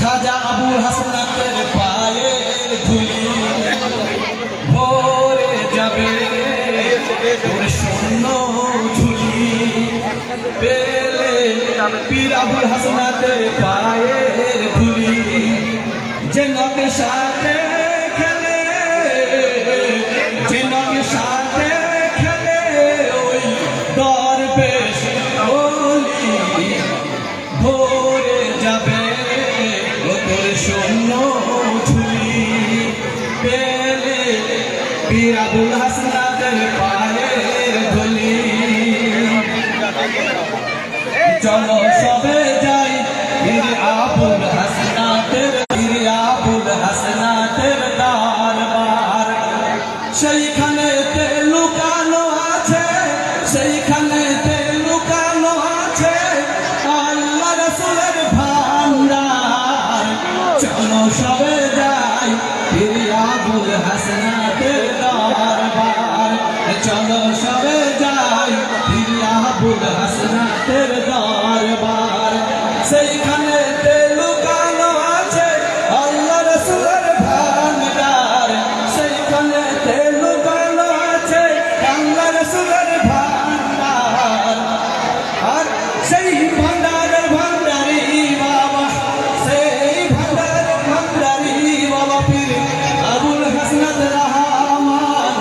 খাজা আবুল হাসনাতের পায়ের ধুলি ভরে যাবে তোর শূন্য ঝুলি পেলে পীর আবুল হাসনাতের পায়ের ধুলি যে নকে সাথে খেলে যে নকে সাথে খেলে ওই দরবেশ ওলি ভরে যাবে তোর শূন্য ঝুলি পেলে পীর আবুল হাসনাতের পায়ের ধুলি চলো সবে যাই পীর আবুল হাসনাতের দরবার সেইখানেতে লুকানো আছে সেইখানেতে লুকানো আছে আল্লাহ রাসূলের ভান্ডার চলো সবে যাই পীর আবুল হাসনাতের দরবার চলো সবে যাই পীর আবুল হাসনাতের দরবার সেইখানেতে লুকানো আছে আল্লাহ রাসূলের ভান্ডার সেইখানেতে লুকানো আছে আল্লাহ রাসূলের ভান্ডার আর সেই ভান্ডারের ভান্ডারি বাবা সেই ভান্ডারের ভান্ডারি বাবা পীর আবুল হাসনাত রহমান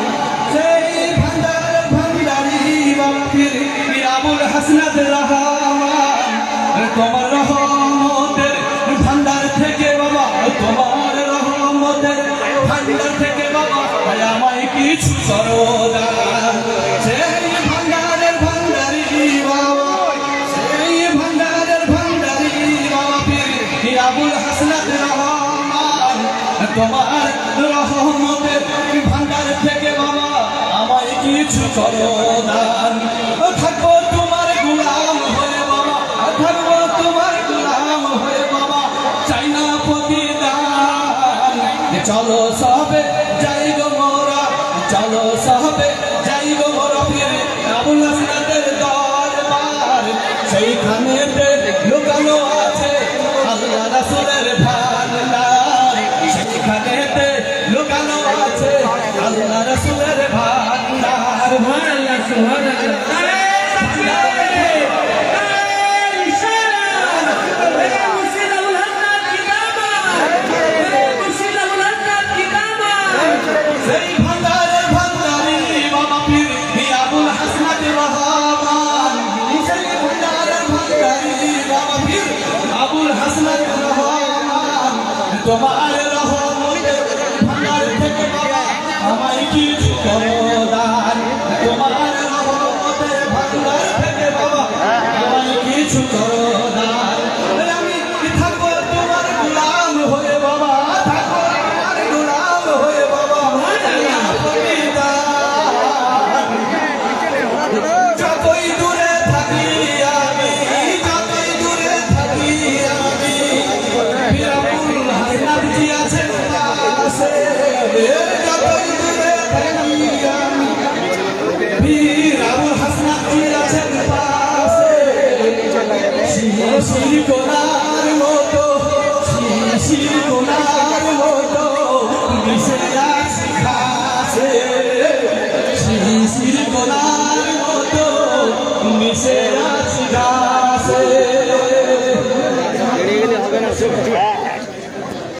সেই ভান্ডারের ভান্ডারি বাবা পীর আবুল হাসনাত রহমান তোমার রহমতের ভান্ডার থেকে বাবা তোমার রহমতের ভান্ডার থেকে বাবা আমায় কিছু করো দান সেই ভান্ডারের ভান্ডারি বাবা সেই ভান্ডারের ভান্ডারি বাবা পীর আবুল হাসনাত রহমান তোমার রহমতের ভান্ডার থেকে বাবা আমায় কিছু করো দান থাকবো তোমার গোলাম হয়ে বাবা থাকবো তোমার গোলাম হয়ে বাবা চাই না প্রতিদান চলো সবে যাই গো মোরা চলো সবে যাই গো মোরা পীর আবুল হাসনাতের দরবার সেইখানেতে লুকানো আছে আল্লাহ রাসূলের ভান্ডার সেইখানেতে লুকানো আছে আল্লাহ রাসূলের ভান্ডার সুবহানাল্লাহ সুবহানাল্লাহ সেই ভান্ডারের ভান্ডারি বাবা পীর আবুল হাসনাত রহমান সেই ভান্ডারের ভান্ডারি বাবা পীর আবুল হাসনাত রহমান তোমার রহমতের ভান্ডার থেকে বাবা আমায় কিছু করো দান তোমার রহমতের ভান্ডার থেকে বাবা আমায় কিছু করো দান আমি থাকবো তোমার গোলাম হয়ে বাবা থাকবো তোমার গোলাম হয়ে বাবা যতই দূরে থাকি আমি যতই দূরে থাকি আমি পীর আবুল হাসনাত জি আছেন পাশে যতই দূরে থাকি আমি পীর আবুল হাসনাত জি আছেন পাশে শিশির কোনার মতো শিশির কোনার মতো মিশে আছে ঘাসে শিশির কোনার মতো মিশে আছে ঘাসে হবে না